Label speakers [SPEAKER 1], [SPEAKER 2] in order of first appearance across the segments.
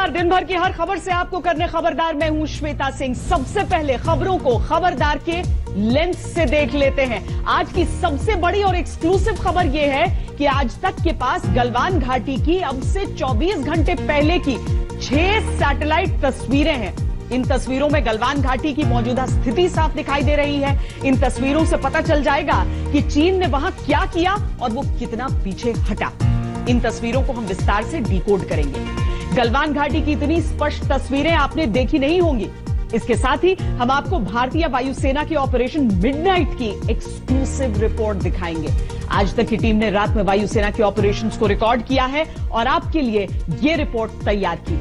[SPEAKER 1] नमस्कार। दिन भर की हर खबर से आपको करने खबरदार, मैं हूं श्वेता सिंह। सबसे पहले खबरों को खबरदार के लेंस से देख लेते हैं। आज की सबसे बड़ी और एक्सक्लूसिव खबर यह है कि आज तक के पास गलवान घाटी की अब से 24 घंटे पहले की 6 सैटेलाइट तस्वीरें हैं। इन तस्वीरों में गलवान घाटी की मौजूदा स्थिति साफ दिखाई दे रही है। इन तस्वीरों से पता चल जाएगा कि चीन ने वहां क्या किया और वो कितना पीछे हटा। इन तस्वीरों को हम विस्तार से डिकोड करेंगे। गलवान घाटी की इतनी स्पष्ट तस्वीरें आपने देखी नहीं होंगी। इसके साथ ही हम आपको भारतीय वायुसेना के ऑपरेशन मिडनाइट की एक्सक्लूसिव रिपोर्ट दिखाएंगे। आज तक की टीम ने रात में वायुसेना के ऑपरेशंस को रिकॉर्ड किया है और आपके लिए यह रिपोर्ट तैयार की।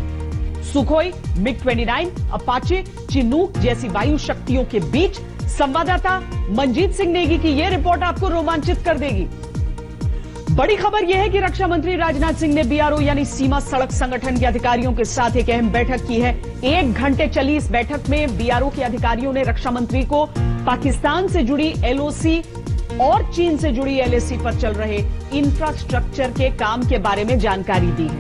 [SPEAKER 1] सुखोई, मिग-29, अपाचे, चिनूक जैसी वायु शक्तियों के बीच संवाददाता मंजीत सिंह नेगी की यह रिपोर्ट आपको रोमांचित कर देगी। बड़ी खबर यह है कि रक्षा मंत्री राजनाथ सिंह ने बीआरओ यानी सीमा सड़क संगठन के अधिकारियों के साथ एक अहम बैठक की है। 1 घंटे चली इस बैठक में बीआरओ के अधिकारियों ने रक्षा मंत्री को पाकिस्तान से जुड़ी एलओसी और चीन से जुड़ी एलएसी पर चल रहे इंफ्रास्ट्रक्चर के काम के बारे में जानकारी दी है।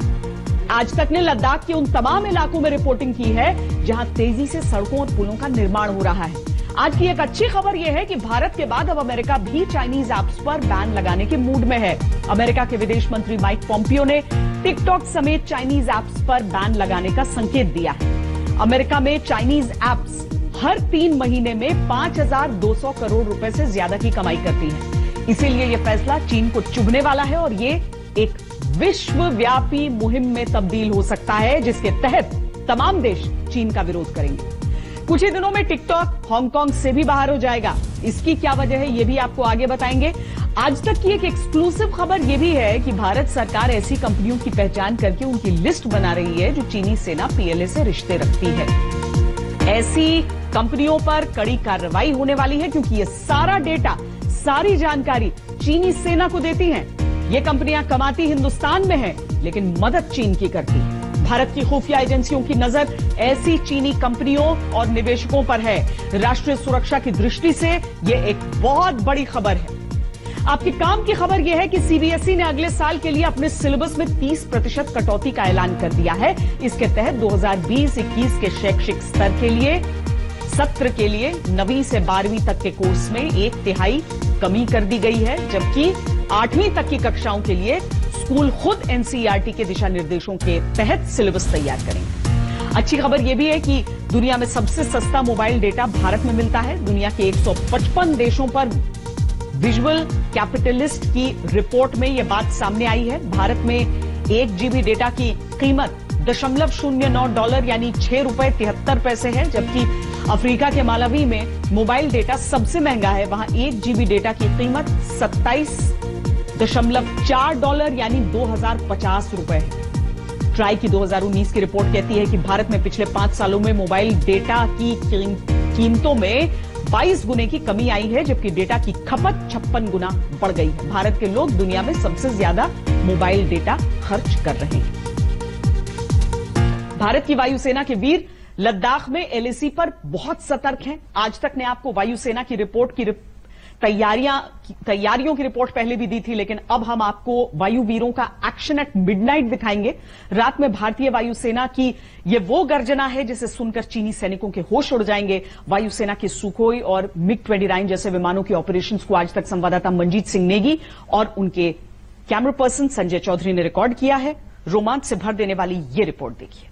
[SPEAKER 1] आज तक ने लद्दाख के उन तमाम इलाकों में रिपोर्टिंग की है जहां तेजी से सड़कों और पुलों का निर्माण हो रहा है। आज की एक अच्छी खबर यह है कि भारत के बाद अब अमेरिका भी चाइनीज ऐप्स पर बैन लगाने के मूड में है। अमेरिका के विदेश मंत्री माइक पॉम्पियो ने टिकटॉक समेत चाइनीज ऐप्स पर बैन लगाने का संकेत दिया है। अमेरिका में चाइनीज ऐप्स हर 3 महीने में 5,200 करोड़ रुपए से ज्यादा की कमाई करती है। इसीलिए यह फैसला चीन को चुभने वाला है और ये एक विश्वव्यापी मुहिम में तब्दील हो सकता है जिसके तहत तमाम देश चीन का विरोध करेंगे। कुछ ही दिनों में टिकटॉक हांगकांग से भी बाहर हो जाएगा। इसकी क्या वजह है, यह भी आपको आगे बताएंगे। आज तक की एक एक्सक्लूसिव खबर यह भी है कि भारत सरकार ऐसी कंपनियों की पहचान करके उनकी लिस्ट बना रही है जो चीनी सेना पीएलए से रिश्ते रखती है। ऐसी कंपनियों पर कड़ी कार्रवाई होने वाली है क्योंकि यह सारा डेटा, सारी जानकारी चीनी सेना को देती है। ये कंपनियां कमाती हिंदुस्तान में है लेकिन मदद चीन की करती है। भारत की खुफिया एजेंसियों की नजर ऐसी चीनी कंपनियों और निवेशकों पर है। राष्ट्रीय सुरक्षा की दृष्टि से यह एक बहुत बड़ी खबर है। आपके काम की खबर यह है कि सीबीएसई ने अगले साल के लिए अपने सिलेबस में 30% कटौती का ऐलान कर दिया है। इसके तहत 2020-21 के शैक्षिक स्तर के लिए सत्र के लिए 9वीं से 12वीं तक के कोर्स में 1/3 कमी कर दी गई है, जबकि 8वीं तक की कक्षाओं के लिए स्कूल खुद एनसीईआरटी के दिशा निर्देशों के तहत सिलेबस तैयार करेंगे। अच्छी खबर यह भी है कि दुनिया में सबसे सस्ता मोबाइल डेटा भारत में मिलता है। दुनिया के 155 देशों पर विजुअल कैपिटलिस्ट की रिपोर्ट में यह बात सामने आई है। भारत में 1 GB डेटा की कीमत $0.09 यानी ₹6.73 है, जबकि अफ्रीका के मालावी में मोबाइल डेटा सबसे महंगा है। वहां 1 GB डेटा की कीमत $27.4 यानी ₹2,050 है। ट्राई की 2019 की रिपोर्ट कहती है कि भारत में पिछले 5 सालों में मोबाइल डेटा की कीमतों में 22 गुने की कमी आई है, जबकि डेटा की खपत 56 गुना बढ़ गई है। भारत के लोग दुनिया में सबसे ज्यादा मोबाइल डेटा खर्च कर रहे हैं। भारत की वायुसेना के वीर लद्दाख में एलएसी पर बहुत सतर्क हैं। आज तक ने आपको वायुसेना की रिपोर्ट की तैयारियों की रिपोर्ट पहले भी दी थी, लेकिन अब हम आपको वायु वीरों का एक्शन एट मिडनाइट दिखाएंगे। रात में भारतीय वायुसेना की ये वो गर्जना है जिसे सुनकर चीनी सैनिकों के होश उड़ जाएंगे। वायुसेना के सुखोई और मिग-29 जैसे विमानों के ऑपरेशंस को आज तक संवाददाता मंजीत सिंह नेगी और उनके कैमरा पर्सन संजय चौधरी ने रिकॉर्ड किया है। रोमांच से भर देने वाली ये रिपोर्ट देखिए।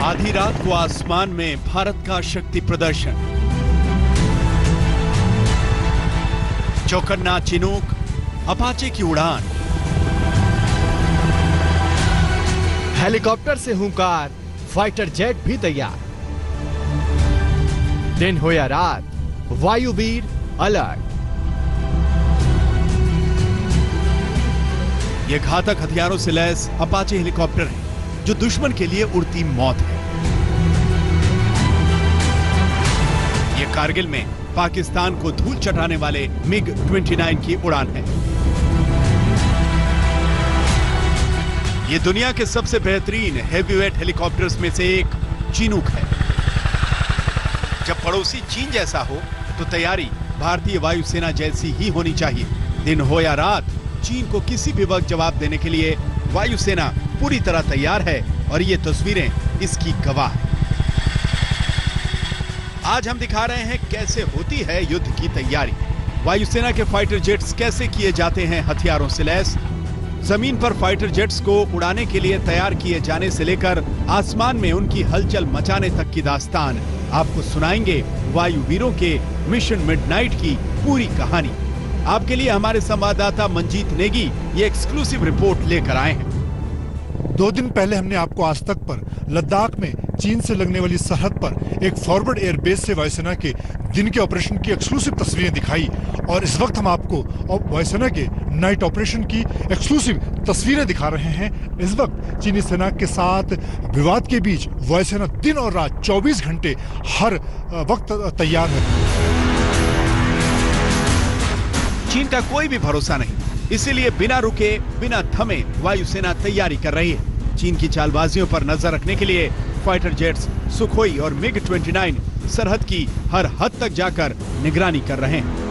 [SPEAKER 2] आधी रात को आसमान में भारत का शक्ति प्रदर्शन। चौकन्ना चिनूक, अपाचे की उड़ान,
[SPEAKER 3] हेलीकॉप्टर से हुंकार, फाइटर जेट भी तैयार। दिन हो या रात, वायुवीर अलर्ट।
[SPEAKER 2] ये घातक हथियारों से लैस अपाचे हेलीकॉप्टर है जो दुश्मन के लिए उड़ती मौत है। ये कारगिल में पाकिस्तान को धूल चटाने वाले मिग-29 की उड़ान है। ये दुनिया के सबसे बेहतरीन हेवीवेट हेलीकॉप्टर्स में से एक चिनूक है। जब पड़ोसी चीन जैसा हो तो तैयारी भारतीय वायुसेना जैसी ही होनी चाहिए। दिन हो या रात, चीन को किसी भी वक्त जवाब देने के लिए वायुसेना पूरी तरह तैयार है और ये तस्वीरें इसकी गवाह हैं। आज हम दिखा रहे हैं कैसे होती है युद्ध की तैयारी, वायुसेना के फाइटर जेट्स कैसे किए जाते हैं हथियारों से लैस, जमीन पर फाइटर जेट्स को उड़ाने के लिए तैयार किए जाने से लेकर आसमान में उनकी हलचल मचाने तक की दास्तान आपको सुनाएंगे वायुवीरों के मिशन मिडनाइट की पूरी कहानी। आपके लिए हमारे संवाददाता मंजीत नेगी ये एक्सक्लूसिव रिपोर्ट लेकर आए हैं।
[SPEAKER 4] 2 दिन पहले हमने आपको आज तक पर लद्दाख में चीन से लगने वाली सरहद पर एक फॉरवर्ड एयर बेस से वायुसेना के दिन के ऑपरेशन की एक्सक्लूसिव तस्वीरें दिखाई और इस वक्त हम आपको वायुसेना के नाइट ऑपरेशन की एक्सक्लूसिव तस्वीरें दिखा रहे हैं। इस वक्त चीनी सेना के साथ विवाद के बीच वायुसेना दिन और रात 24 घंटे हर वक्त तैयार है।
[SPEAKER 2] चीन का कोई भी भरोसा नहीं, इसीलिए बिना रुके बिना थमे वायुसेना तैयारी कर रही है। चीन की चालबाजियों पर नजर रखने के लिए फाइटर जेट्स सुखोई और मिग-29 सरहद की हर हद तक जाकर निगरानी कर रहे हैं।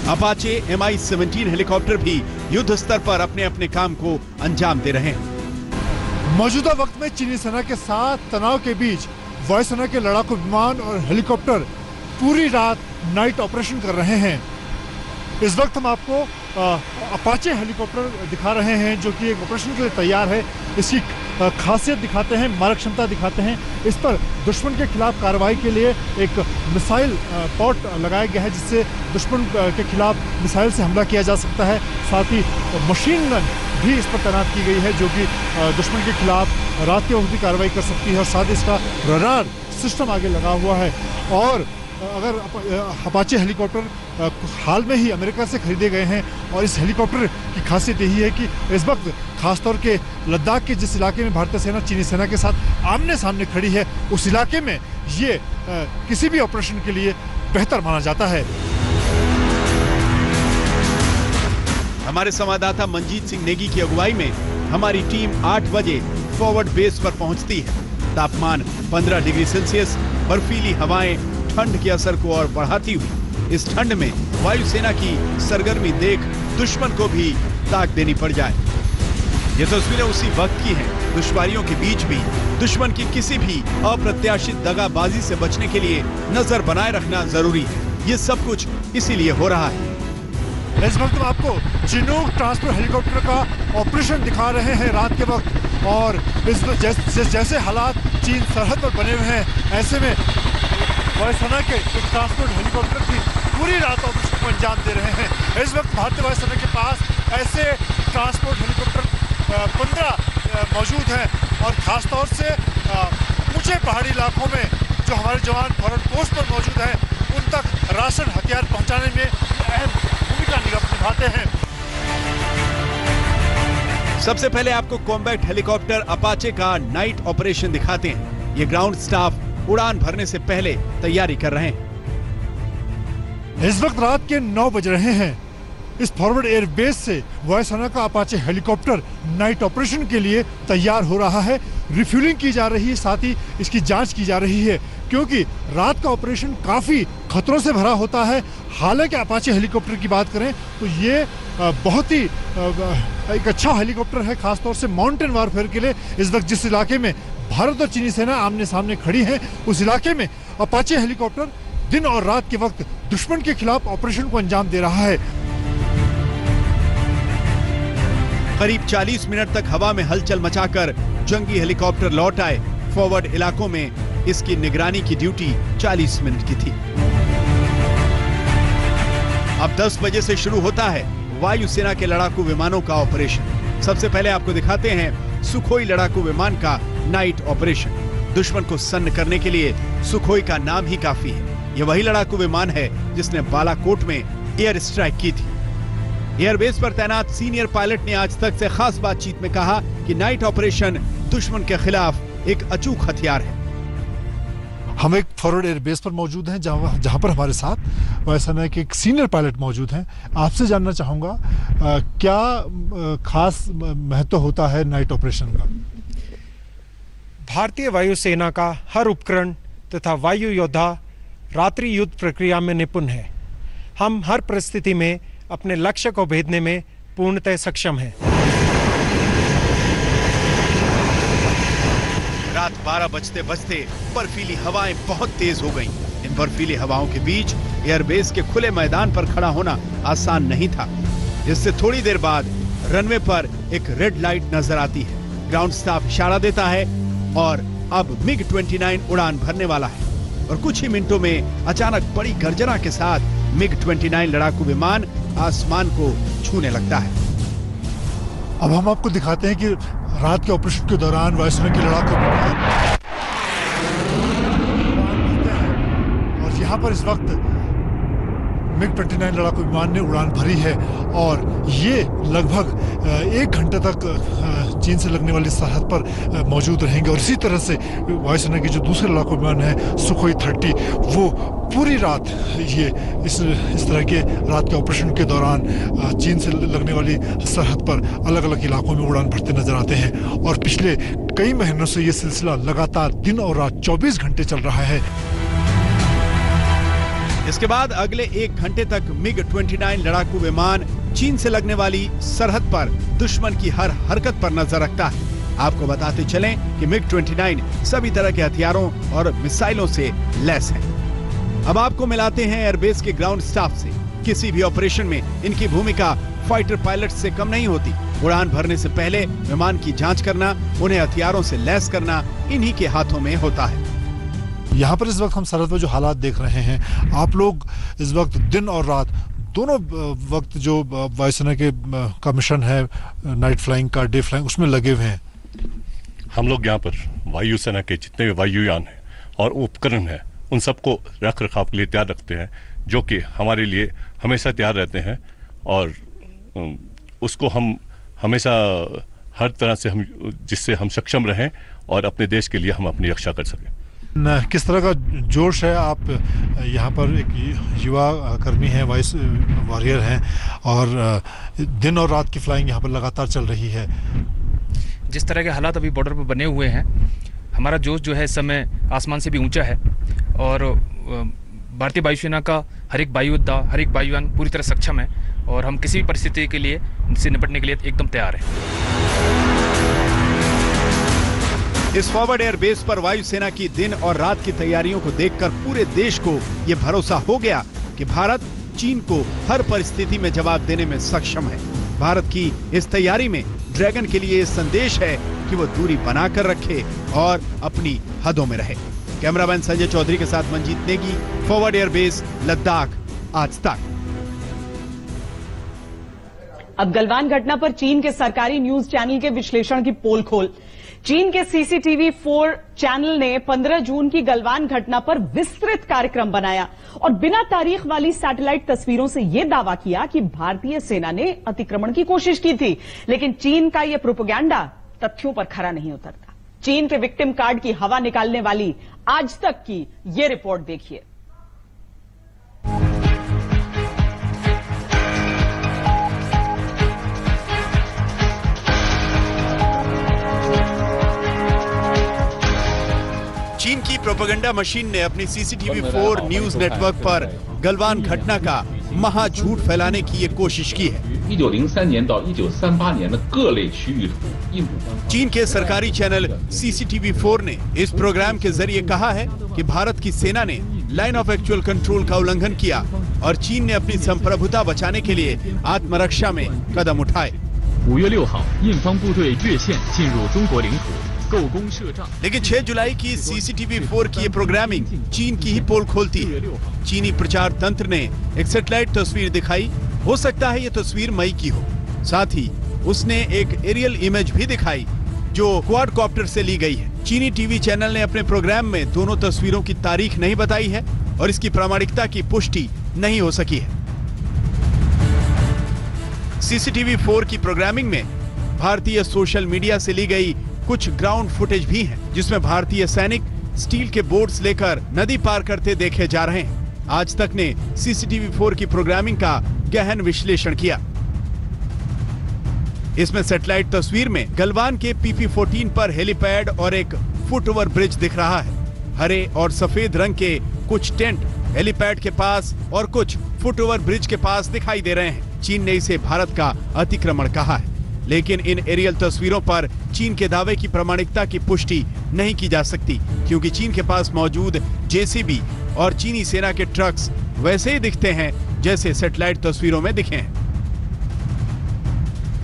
[SPEAKER 2] अपाचे Mi-17 हेलीकॉप्टर भी युद्ध स्तर पर अपने अपने काम को अंजाम दे रहे हैं।
[SPEAKER 4] मौजूदा वक्त में चीनी सेना के साथ तनाव के बीच वायुसेना के लड़ाकू विमान और हेलीकॉप्टर पूरी रात नाइट ऑपरेशन कर रहे हैं। इस वक्त हम आपको अपाचे हेलीकॉप्टर दिखा रहे हैं जो कि एक ऑपरेशन के लिए तैयार है। इसकी खासियत दिखाते हैं, मारक क्षमता दिखाते हैं। इस पर दुश्मन के खिलाफ कार्रवाई के लिए एक मिसाइल पॉट लगाया गया है जिससे दुश्मन के खिलाफ मिसाइल से हमला किया जा सकता है। साथ ही मशीन गन भी इस पर तैनात की गई है जो कि दुश्मन के खिलाफ रात के वक्त भी कार्रवाई कर सकती है और साथ ही इसका रडार सिस्टम आगे लगा हुआ है। और अगर अपाचे हेलीकॉप्टर हाल में ही अमेरिका से खरीदे गए हैं और इस हेलीकॉप्टर की खासियत यही है कि इस वक्त खासतौर के लद्दाख के जिस इलाके में भारतीय सेना चीनी सेना के साथ आमने सामने खड़ी है उस इलाके में ये किसी भी ऑपरेशन के लिए बेहतर माना जाता है।
[SPEAKER 2] हमारे संवाददाता मंजीत सिंह नेगी की अगुवाई में हमारी टीम 8 बजे फॉरवर्ड बेस पर पहुंचती है। तापमान 15 डिग्री सेल्सियस, बर्फीली हवाएं ठंड के असर को और बढ़ाती हुई इस ठंड में वायुसेना की सरगर्मी देख दुश्मन को भी ताक देनी पड़ जाए। ये तस्वीरें उसी वक्त की हैं। दुश्वारियों के बीच भी दुश्मन की किसी भी अप्रत्याशित दगाबाजी से बचने के लिए नजर बनाए रखना जरूरी है। ये सब कुछ इसीलिए हो रहा है।
[SPEAKER 4] इस वक्त हम आपको चिनूक ट्रांसपोर्ट हेलीकॉप्टर का ऑपरेशन दिखा रहे हैं रात के वक्त और इस जैसे हालात चीन सरहद पर बने हुए हैं ऐसे में वायुसेना के ट्रांसपोर्ट हेलीकॉप्टर की पूरी रात ऑपरेशन को अंजाम दे रहे हैं। इस वक्त भारतीय वायुसेना के पास ऐसे ट्रांसपोर्ट हेलीकॉप्टर 15 मौजूद हैं और ख़ासतौर से ऊंचे पहाड़ी इलाकों में जो हमारे जवान फॉरवर्ड पोस्ट पर मौजूद हैं उन तक राशन हथियार पहुंचाने में अहम भूमिका निभाते हैं।
[SPEAKER 2] सबसे पहले आपको कॉम्बैट हेलीकॉप्टर अपाचे का नाइट ऑपरेशन दिखाते हैं। ये ग्राउंड स्टाफ उड़ान भरने से पहले तैयारी कर रहे हैं।
[SPEAKER 4] इस वक्त रात के 9 बज रहे हैं। इस फॉरवर्ड एयर बेस से वायुसेना का अपाचे हेलीकॉप्टर नाइट ऑपरेशन के लिए तैयार हो रहा है। रिफ्यूलिंग की जा रही है, साथ ही इसकी जांच की जा रही है क्योंकि रात का ऑपरेशन काफी खतरों से भरा होता है। हालांकि अपाचे हेलीकॉप्टर की बात करें तो ये बहुत ही एक अच्छा हेलीकॉप्टर है, खासतौर से माउंटेन वारफेयर के लिए। इस वक्त जिस इलाके में भारत और चीनी सेना आमने सामने खड़ी है उस इलाके में अपाचे हेलीकॉप्टर दिन और रात के वक्त दुश्मन के खिलाफ ऑपरेशन को अंजाम दे रहा है।
[SPEAKER 2] करीब 40 मिनट तक हवा में हलचल मचाकर जंगी हेलीकॉप्टर लौट आए। फॉरवर्ड इलाकों में इसकी निगरानी की ड्यूटी 40 मिनट की थी। अब 10 बजे से शुरू होता है वायुसेना के लड़ाकू विमानों का ऑपरेशन। सबसे पहले आपको दिखाते हैं सुखोई लड़ाकू विमान का नाइट ऑपरेशन। दुश्मन को सन्न करने के लिए सुखोई का नाम ही काफी है। यह वही लड़ाकू विमान है जिसने बालाकोट में एयर स्ट्राइक की थी। एयरबेस पर तैनात सीनियर पायलट ने आज तक से खास बातचीत में कहा कि नाइट ऑपरेशन दुश्मन के खिलाफ एक अचूक हथियार है।
[SPEAKER 4] हम एक फॉरवर्ड एयर बेस पर मौजूद हैं जहां पर हमारे साथ वायुसेना के एक सीनियर पायलट मौजूद हैं। आपसे जानना चाहूँगा क्या खास महत्व होता है नाइट ऑपरेशन का?
[SPEAKER 5] भारतीय वायुसेना का हर उपकरण तथा वायु योद्धा रात्रि युद्ध प्रक्रिया में निपुण है। हम हर परिस्थिति में अपने लक्ष्य को भेदने में पूर्णतः सक्षम है।
[SPEAKER 2] रात 12 बजते बजते बर्फीली हवाएं बहुत तेज हो गईं। इन बर्फीली हवाओं के बीच एयरबेस के खुले मैदान पर खड़ा होना आसान नहीं था। इससे थोड़ी देर बाद रनवे पर एक रेड लाइट नजर आती है। ग्राउंड स्टाफ इशारा देता है और अब MiG-29 उड़ान भरने वाला है और कुछ ही मिनटों में अचानक बड़ी गर्जना के साथ MiG-29 लड़ाकू विमान आसमान को छूने लगता है।
[SPEAKER 4] अब हम आपको दिखाते हैं कि रात के ऑपरेशन के दौरान वायुसेना की लड़ाकू विमान और यहाँ पर इस वक्त MiG-29 लड़ाकू विमान ने उड़ान भरी है और ये लगभग 1 घंटे तक चीन से लगने वाली सरहद पर मौजूद रहेंगे। और इसी तरह से वायुसेना के जो दूसरे लड़ाकू विमान है सुखोई 30, वो पूरी रात ये इस तरह के रात के ऑपरेशन के दौरान चीन से लगने वाली सरहद पर अलग अलग इलाकों में उड़ान भरते नजर आते हैं। और पिछले कई महीनों से ये सिलसिला लगातार दिन और रात 24 घंटे चल रहा है।
[SPEAKER 2] इसके बाद अगले 1 घंटे तक MiG-29 लड़ाकू विमान चीन से लगने वाली सरहद पर दुश्मन की हर हरकत पर नजर रखता है। आपको बताते चलें कि MiG-29 सभी तरह के हथियारों और मिसाइलों से लैस है। अब आपको मिलाते हैं एयरबेस के ग्राउंड स्टाफ से। किसी भी ऑपरेशन में इनकी भूमिका फाइटर पायलट से कम नहीं होती। उड़ान भरने से पहले विमान की जांच करना, उन्हें हथियारों से लैस करना इन्हीं के हाथों में होता है।
[SPEAKER 4] यहाँ पर इस वक्त हम सरहद पर जो हालात देख रहे हैं, आप लोग इस वक्त दिन और रात दोनों वक्त जो वायुसेना के का मिशन है, नाइट फ्लाइंग का, डे फ्लाइंग, उसमें लगे हुए हैं।
[SPEAKER 6] हम लोग यहाँ पर वायुसेना के जितने भी वायुयान हैं और उपकरण हैं, उन सबको रख रखाव के लिए तैयार रखते हैं, जो कि हमारे लिए हमेशा तैयार रहते हैं और उसको हम हमेशा हर तरह से हम जिससे हम सक्षम रहें और अपने देश के लिए हम अपनी रक्षा कर सकें।
[SPEAKER 4] किस तरह का जोश है? आप यहाँ पर एक युवा कर्मी हैं, वाइस वॉरियर हैं और दिन और रात की फ्लाइंग यहाँ पर लगातार चल रही है।
[SPEAKER 7] जिस तरह के हालात अभी बॉर्डर पर बने हुए हैं, हमारा जोश जो है इस समय आसमान से भी ऊंचा है और भारतीय वायुसेना का हर एक वायुयोद्धा, हर एक वायुयान पूरी तरह सक्षम है और हम किसी भी परिस्थिति के लिए इनसे निपटने के लिए एकदम तैयार हैं।
[SPEAKER 2] इस फॉरवर्ड एयर बेस पर वायुसेना की दिन और रात की तैयारियों को देखकर पूरे देश को यह भरोसा हो गया कि भारत चीन को हर परिस्थिति में जवाब देने में सक्षम है। भारत की इस तैयारी में ड्रैगन के लिए संदेश है कि वो दूरी बनाकर रखे और अपनी हदों में रहे। कैमरामैन संजय चौधरी के साथ Manjeet Negi, forward air base, Ladakh, आज तक।
[SPEAKER 1] अब गलवान घटना पर चीन के सरकारी न्यूज चैनल के विश्लेषण की पोल खोल। चीन के CCTV 4 चैनल ने 15 जून की गलवान घटना पर विस्तृत कार्यक्रम बनाया और बिना तारीख वाली सैटेलाइट तस्वीरों से यह दावा किया कि भारतीय सेना ने अतिक्रमण की कोशिश की थी। लेकिन चीन का यह प्रोपेगेंडा तथ्यों पर खरा नहीं उतरता। चीन के विक्टिम कार्ड की हवा निकालने वाली आज तक की यह रिपोर्ट देखिए।
[SPEAKER 2] चीन की प्रोपेगेंडा मशीन ने अपनी CCTV 4 न्यूज नेटवर्क पर गलवान घटना का महा झूठ फैलाने की ये कोशिश की है।
[SPEAKER 8] 1903年到1938年的各类区域印度
[SPEAKER 2] चीन के सरकारी चैनल CCTV 4 ने इस प्रोग्राम के जरिए कहा है कि भारत की सेना ने लाइन ऑफ एक्चुअल कंट्रोल का उल्लंघन किया और चीन ने अपनी संप्रभुता बचाने के लिए आत्मरक्षा में कदम उठाए।
[SPEAKER 8] 5月6号，印方部队越线进入中国领土，构攻设障。
[SPEAKER 2] लेकिन 6 जुलाई की CCTV 4 की ये प्रोग्रामिंग चीन की ही पोल खोलती है। चीनी प्रचार तंत्र ने एक सैटेलाइट तस्वीर दिखाई। हो सकता है ये तस्वीर मई की हो। साथ ही उसने एक एरियल इमेज भी दिखाई जो क्वाडकॉप्टर से ली गई है। चीनी टीवी चैनल ने अपने प्रोग्राम में दोनों तस्वीरों की तारीख नहीं बताई है और इसकी प्रामाणिकता की पुष्टि नहीं हो सकी है। CCTV 4 की प्रोग्रामिंग में भारतीय सोशल मीडिया से ली गई कुछ ग्राउंड फुटेज भी है जिसमें भारतीय सैनिक स्टील के बोट्स लेकर नदी पार करते देखे जा रहे हैं। आज तक ने CCTV 4 की प्रोग्रामिंग का गहन विश्लेषण किया। इसमें सैटेलाइट तस्वीर में गलवान के PP-14 पर हेलीपैड और एक फुट ओवर ब्रिज दिख रहा है। हरे और सफेद रंग के कुछ टेंट हेलीपैड के पास और कुछ फुटओवर ब्रिज के पास दिखाई दे रहे हैं। चीन ने इसे भारत का अतिक्रमण कहा है, लेकिन इन एरियल तस्वीरों पर चीन के दावे की प्रामाणिकता की पुष्टि नहीं की जा सकती, क्योंकि चीन के पास मौजूद जेसीबी और चीनी सेना के ट्रक्स वैसे ही दिखते हैं जैसे सैटेलाइट तस्वीरों में दिखे हैं।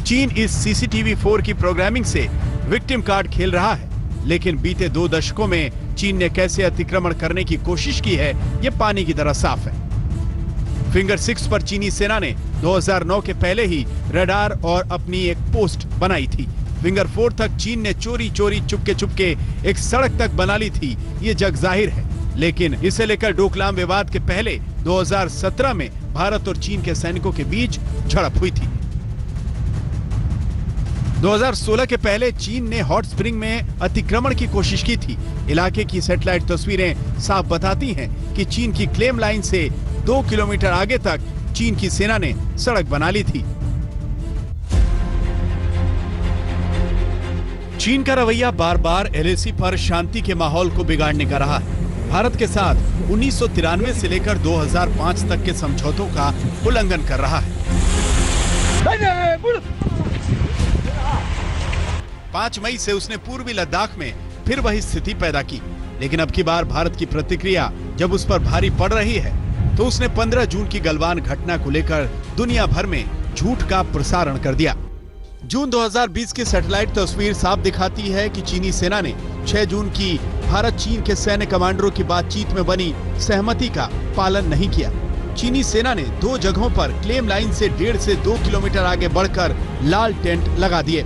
[SPEAKER 2] चीन इस सीसीटीवी 4 की प्रोग्रामिंग से विक्टिम कार्ड खेल रहा है, लेकिन बीते 2 दशकों में चीन ने कैसे अतिक्रमण करने की कोशिश की है, यह पानी की तरह साफ है। फिंगर 6 पर चीनी सेना ने 2009 के पहले ही रडार और अपनी एक पोस्ट बनाई थी। फिंगर 4 तक चीन ने चोरी चोरी चुपके एक सड़क तक बना ली थी, ये जग जाहिर है। लेकिन इसे लेकर डोकलाम विवाद के पहले 2017 में भारत और चीन के सैनिकों के बीच झड़प हुई थी। 2016 के पहले चीन ने हॉट स्प्रिंग में अतिक्रमण की कोशिश की थी। इलाके की सैटेलाइट तस्वीरें साफ बताती हैं कि चीन की क्लेम लाइन से 2 किलोमीटर आगे तक चीन की सेना ने सड़क बना ली थी। चीन का रवैया बार बार एलएसी पर शांति के माहौल को बिगाड़ने का रहा है। भारत के साथ 1993 से लेकर 2005 तक के समझौतों का उल्लंघन कर रहा है। 5 मई से उसने पूर्वी लद्दाख में फिर वही स्थिति पैदा की, लेकिन अब की बार भारत की प्रतिक्रिया जब उस पर भारी पड़ रही है, तो उसने 15 जून की गलवान घटना को लेकर दुनिया भर में झूठ का प्रसारण कर दिया। जून 2020 की सैटेलाइट तस्वीर साफ दिखाती है कि चीनी सेना ने 6 जून की भारत चीन के सैन्य कमांडरों की बातचीत में बनी सहमति का पालन नहीं किया। चीनी सेना ने 2 जगहों पर क्लेम लाइन से 1.5 से 2 किलोमीटर आगे बढ़कर लाल टेंट लगा दिए।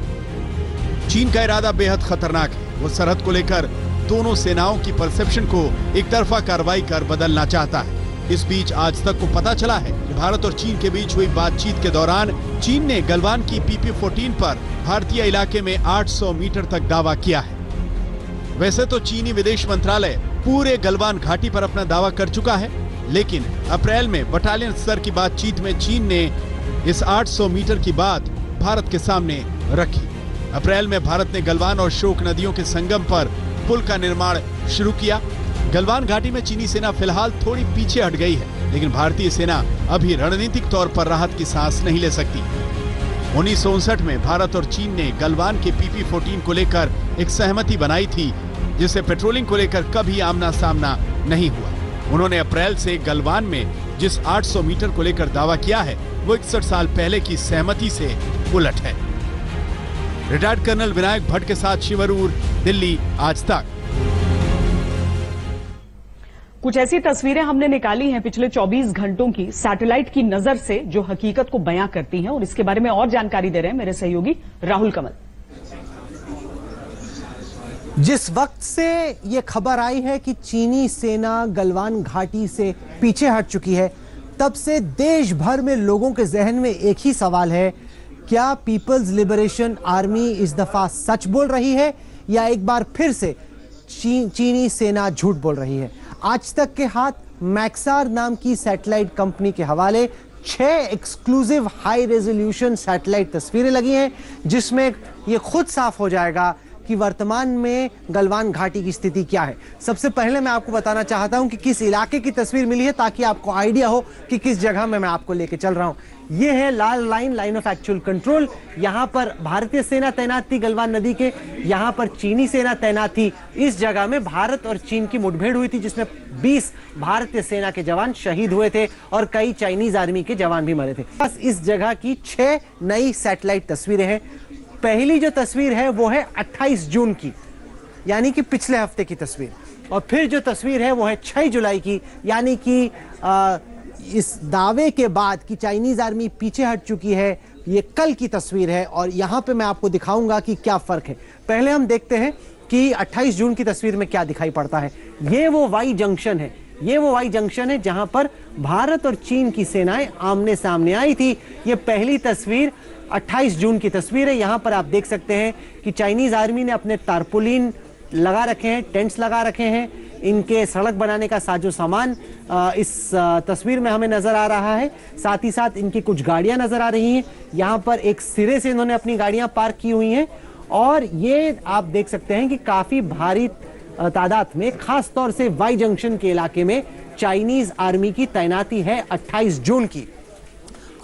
[SPEAKER 2] चीन का इरादा बेहद खतरनाक है। वो सरहद को लेकर दोनों सेनाओं की परसेप्शन को एक तरफा कार्रवाई कर बदलना चाहता है। इस बीच आज तक को पता चला है कि भारत और चीन के बीच हुई बातचीत के दौरान चीन ने गलवान की PP-14 पर भारतीय इलाके में 800 मीटर तक दावा किया है। वैसे तो चीनी विदेश मंत्रालय पूरे गलवान घाटी पर अपना दावा कर चुका है, लेकिन अप्रैल में बटालियन स्तर की बातचीत में चीन ने इस 800 मीटर की बात भारत के सामने रखी। अप्रैल में भारत ने गलवान और शोक नदियों के संगम पर पुल का निर्माण शुरू किया। गलवान घाटी में चीनी सेना फिलहाल थोड़ी पीछे हट गई है, लेकिन भारतीय सेना अभी रणनीतिक तौर पर राहत की सांस नहीं ले सकती। 1959 में भारत और चीन ने गलवान के PP-14 को लेकर एक सहमति बनाई थी, जिसे पेट्रोलिंग को लेकर कभी आमना सामना नहीं हुआ। उन्होंने अप्रैल से गलवान में जिस 800 मीटर को लेकर दावा किया है, वो 61 साल पहले की सहमति से उलट है। रिटायर्ड कर्नल विनायक भट्ट के साथ शिवरूर, दिल्ली, आज तक।
[SPEAKER 1] कुछ ऐसी तस्वीरें हमने निकाली हैं पिछले 24 घंटों की सैटेलाइट की नजर से, जो हकीकत को बयां करती हैं, और इसके बारे में और जानकारी दे रहे हैं मेरे सहयोगी राहुल कमल।
[SPEAKER 9] जिस वक्त से ये खबर आई है कि चीनी सेना गलवान घाटी से पीछे हट चुकी है, तब से देश भर में लोगों के जहन में एक ही सवाल है, क्या पीपल्स लिबरेशन आर्मी इस दफा सच बोल रही है या एक बार फिर से चीनी सेना झूठ बोल रही है। आज तक के हाथ मैक्सार नाम की सैटेलाइट कंपनी के हवाले 6 एक्सक्लूसिव हाई रेजोल्यूशन सैटेलाइट तस्वीरें लगी हैं, जिसमें यह खुद साफ हो जाएगा कि वर्तमान में गलवान घाटी की स्थिति क्या है। सबसे पहले मैं आपको बताना चाहता हूं कि किस इलाके की तस्वीर मिली है, ताकि आपको आइडिया हो कि किस जगह में मैं आपको लेके चल रहा हूं। यह है लाल लाइन ऑफ एक्चुअल कंट्रोल। यहां पर भारतीय सेना तैनात थी गलवान नदी के, यहां पर चीनी सेना तैनात थी। इस जगह में भारत और चीन की मुठभेड़ हुई थी, जिसमें 20 भारतीय सेना के जवान शहीद हुए थे और कई चाइनीज आर्मी के जवान भी मरे थे। बस इस जगह की 6 नई सैटेलाइट तस्वीरें हैं। पहली जो तस्वीर है वो है 28 जून की, यानी कि पिछले हफ्ते की तस्वीर, और फिर जो तस्वीर है वो है 6 जुलाई की, यानी कि इस दावे के बाद कि चाइनीज आर्मी पीछे हट चुकी है, ये कल की तस्वीर है। और यहां पे मैं आपको दिखाऊंगा कि क्या फर्क है। पहले हम देखते हैं कि 28 जून की तस्वीर में क्या दिखाई पड़ता है। ये वो वाई जंक्शन है, ये वो वाई जंक्शन है जहां पर भारत और चीन की सेनाएं आमने सामने आई थी। ये पहली तस्वीर 28 जून की तस्वीर है। यहां पर आप देख सकते हैं कि चाइनीज आर्मी ने अपने तारपुलिन लगा रखे हैं, टेंट्स लगा रखे हैं, इनके सड़क बनाने का साजो सामान इस तस्वीर में हमें नजर आ रहा है। साथ ही साथ इनकी कुछ गाड़ियां नजर आ रही हैं। यहां पर एक सिरे से इन्होंने अपनी गाड़ियां पार्क की हुई हैं, और ये आप देख सकते हैं कि काफी भारी तादाद में, खास तौर से वाई जंक्शन के इलाके में चाइनीज आर्मी की तैनाती है 28 जून की।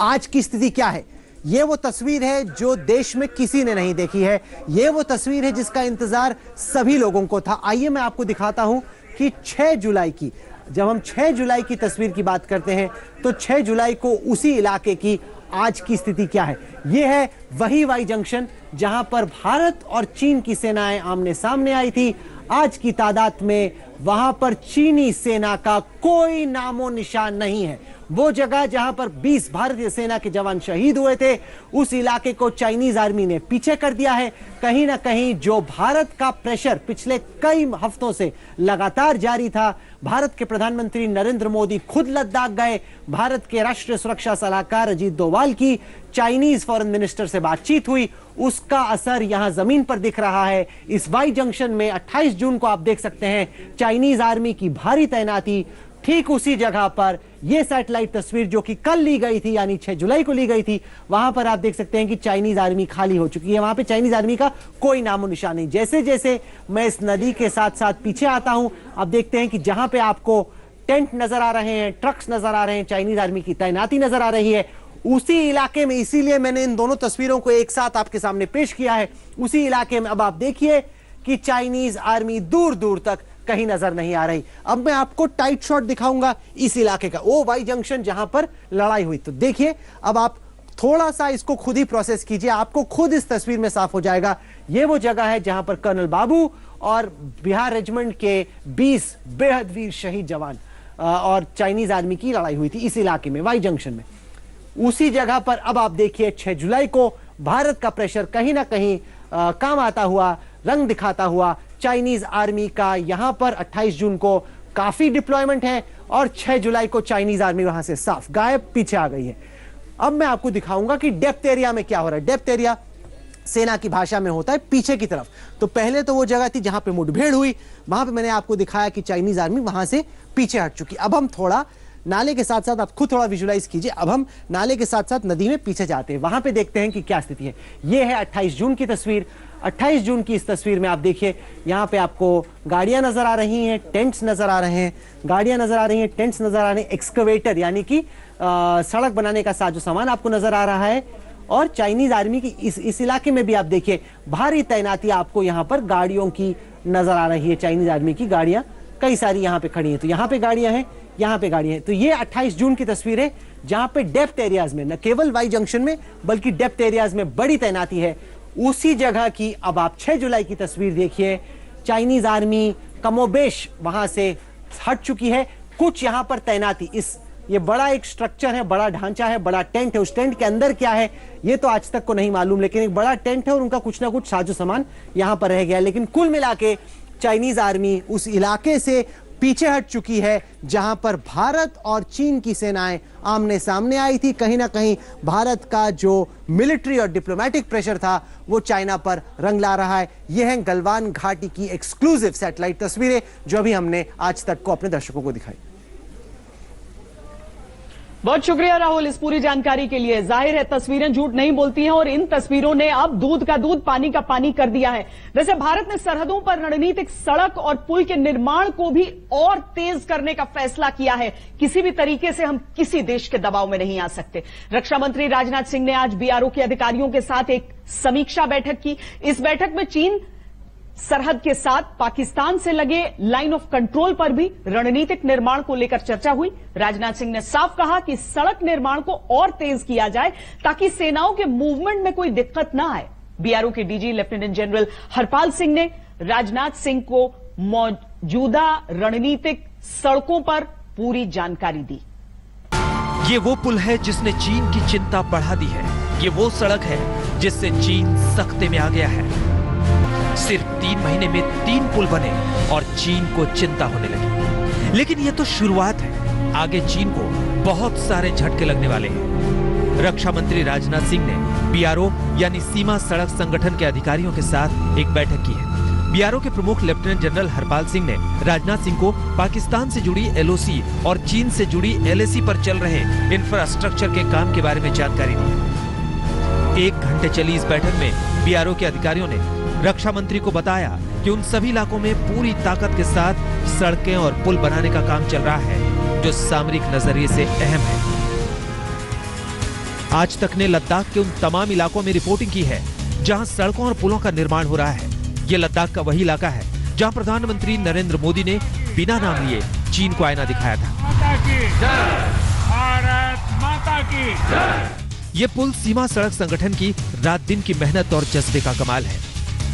[SPEAKER 9] आज की स्थिति क्या है? ये वो तस्वीर है जो देश में किसी ने नहीं देखी है। ये वो तस्वीर है जिसका इंतजार सभी लोगों को था। आइए मैं आपको दिखाता हूं कि 6 जुलाई की, जब हम 6 जुलाई की तस्वीर की बात करते हैं तो 6 जुलाई को उसी इलाके की आज की स्थिति क्या है। यह है वही वाई जंक्शन जहां पर भारत और चीन की सेनाएं आमने सामने आई थी। आज की तादाद में वहां पर चीनी सेना का कोई नामो निशान नहीं है। वो जगह जहां पर 20 भारतीय सेना के जवान शहीद हुए थे, उस इलाके को चाइनीज आर्मी ने पीछे कर दिया है। कहीं ना कहीं जो भारत का प्रेशर पिछले कई हफ्तों से लगातार जारी था, भारत के प्रधानमंत्री नरेंद्र मोदी खुद लद्दाख गए, भारत के राष्ट्रीय सुरक्षा सलाहकार अजीत डोवाल की चाइनीज फॉरेन मिनिस्टर से बातचीत हुई, उसका असर यहां जमीन पर दिख रहा है। इस वाई जंक्शन में 28 जून को आप देख सकते हैं चाइनीज आर्मी की भारी तैनाती। ठीक उसी जगह पर यह सैटेलाइट तस्वीर जो कि कल ली गई थी, यानी 6 जुलाई को ली गई थी, वहां पर आप देख सकते हैं कि चाइनीज आर्मी खाली हो चुकी है। वहां पे चाइनीज आर्मी का कोई नामो निशान नहीं। जैसे जैसे मैं इस नदी के साथ साथ पीछे आता हूं, आप देखते हैं कि जहां पे आपको टेंट नजर आ रहे हैं, ट्रक्स नजर आ रहे हैं, चाइनीज आर्मी की तैनाती नजर आ रही है, उसी इलाके में, इसीलिए मैंने इन दोनों तस्वीरों को एक साथ आपके सामने पेश किया है। उसी इलाके में अब आप देखिए कि चाइनीज आर्मी दूर दूर तक कहीं नजर नहीं आ रही। अब मैं आपको टाइट शॉट दिखाऊंगा इस इलाके का, वो वाई जंक्शन जहां पर लड़ाई हुई। तो देखिए, अब आप थोड़ा सा इसको खुद ही प्रोसेस कीजिए, आपको खुद इस तस्वीर में साफ हो जाएगा। ये वो जगह है जहां पर कर्नल बाबू और बिहार रेजिमेंट के 20 बेहद वीर शहीद जवान और चाइनीज आर्मी की लड़ाई हुई थी इस इलाके में, वाई जंक्शन में। उसी जगह पर अब आप देखिए 6 जुलाई को भारत का प्रेशर कहीं ना कहीं काम आता हुआ, रंग दिखाता हुआ चाइनीज आर्मी का यहां पर 28 जून को काफी डिप्लॉयमेंट है और 6 जुलाई को चाइनीज आर्मी वहां से साफ गायब, पीछे आ गई है। अब मैं आपको दिखाऊंगा कि डेप्थ एरिया में क्या हो रहा है। डेप्थ एरिया सेना की भाषा में होता है पीछे की तरफ। तो पहले तो वो जगह थी जहां पे मुठभेड़ हुई, वहां पे मैंने आपको दिखाया कि चाइनीज आर्मी वहां से पीछे हट चुकी। अब हम थोड़ा नाले के साथ साथ, आप खुद थोड़ा विजुलाइज कीजिए, अब हम नाले के साथ साथ नदी में पीछे जाते हैं, वहां पे देखते हैं कि क्या स्थिति है। यह है 28 जून की तस्वीर। 28 जून की इस तस्वीर में आप देखिए, यहां पे आपको गाड़ियां नजर आ रही हैं, टेंट्स नजर आ रहे हैं, गाड़ियां नजर आ रही हैं, टेंट्स नजर आ रहे हैं, एक्सकवेटर यानी कि सड़क बनाने का साजो सामान आपको नजर आ रहा है। और चाइनीज आर्मी की इस इलाके में भी आप देखिए भारी तैनाती आपको यहां पर गाड़ियों की नजर आ रही है। चाइनीज आर्मी की गाड़ियां कई सारी यहां पे खड़ी हैं, तो यहां पे गाड़ियां हैं, यहां पे गाड़ियां हैं। तो ये 28 जून की तस्वीर है जहां पे डेप्थ एरियाज में, न केवल वाई जंक्शन में बल्कि डेप्थ एरियाज में बड़ी तैनाती है। उसी जगह की अब आप 6 जुलाई की तस्वीर देखिए, चाइनीज आर्मी कमोबेश वहां से हट चुकी है। कुछ यहां पर तैनाती, ये बड़ा एक स्ट्रक्चर है, बड़ा ढांचा है, बड़ा टेंट है, उस टेंट के अंदर क्या है ये तो आज तक को नहीं मालूम, लेकिन एक बड़ा टेंट है और उनका कुछ ना कुछ साजो सामान यहां पर रह गया। लेकिन कुल मिला के चाइनीज आर्मी उस इलाके से पीछे हट चुकी है जहां पर भारत और चीन की सेनाएं आमने सामने आई थी। कहीं ना कहीं भारत का जो मिलिट्री और डिप्लोमेटिक प्रेशर था वो चाइना पर रंग ला रहा है। यह है गलवान घाटी की एक्सक्लूसिव सैटेलाइट तस्वीरें जो अभी हमने आज तक को अपने दर्शकों को दिखाई।
[SPEAKER 1] बहुत शुक्रिया राहुल इस पूरी जानकारी के लिए। जाहिर है तस्वीरें झूठ नहीं बोलती हैं और इन तस्वीरों ने अब दूध का दूध पानी का पानी कर दिया है। वैसे भारत ने सरहदों पर रणनीतिक सड़क और पुल के निर्माण को भी और तेज करने का फैसला किया है। किसी भी तरीके से हम किसी देश के दबाव में नहीं आ सकते। रक्षा मंत्री राजनाथ सिंह ने आज बीआरओ के अधिकारियों के साथ एक समीक्षा बैठक की। इस बैठक में चीन सरहद के साथ पाकिस्तान से लगे लाइन ऑफ कंट्रोल पर भी रणनीतिक निर्माण को लेकर चर्चा हुई। राजनाथ सिंह ने साफ कहा कि सड़क निर्माण को और तेज किया जाए ताकि सेनाओं के मूवमेंट में कोई दिक्कत ना आए। बीआरओ के DG lieutenant general Harpal Singh ने राजनाथ सिंह को मौजूदा रणनीतिक सड़कों पर पूरी जानकारी दी।
[SPEAKER 10] ये वो पुल है जिसने चीन की चिंता बढ़ा दी है। ये वो सड़क है जिससे चीन सख्ते में आ गया है। सिर्फ 3 महीने में 3 पुल बने और चीन को चिंता होने लगी। लेकिन ये तो शुरुआत है, आगे चीन को बहुत सारे झटके लगने वाले हैं। रक्षा मंत्री राजनाथ सिंह ने बीआरओ यानी सीमा सड़क संगठन के अधिकारियों के साथ एक बैठक की है। बीआरओ के प्रमुख लेफ्टिनेंट जनरल हरपाल सिंह ने राजनाथ सिंह को पाकिस्तान से जुड़ी एलओसी और चीन से जुड़ी एलएसी पर चल रहे इंफ्रास्ट्रक्चर के काम के बारे में जानकारी दी। 1 घंटे चली इस बैठक में बीआरओ के अधिकारियों ने रक्षा मंत्री को बताया कि कि उन सभी इलाकों में पूरी ताकत के साथ सड़कें और पुल बनाने का काम चल रहा है, जो सामरिक नजरिए से अहम है। आज तक ने लद्दाख के उन तमाम इलाकों में रिपोर्टिंग की है जहां सड़कों और पुलों का निर्माण हो रहा है। ये लद्दाख का वही इलाका है जहां प्रधानमंत्री नरेंद्र मोदी ने बिना नाम लिए चीन को आईना दिखाया था।
[SPEAKER 11] माता की जय, भारत माता की जय।
[SPEAKER 10] ये पुल सीमा सड़क संगठन की रात दिन की मेहनत और जज्बे का कमाल है।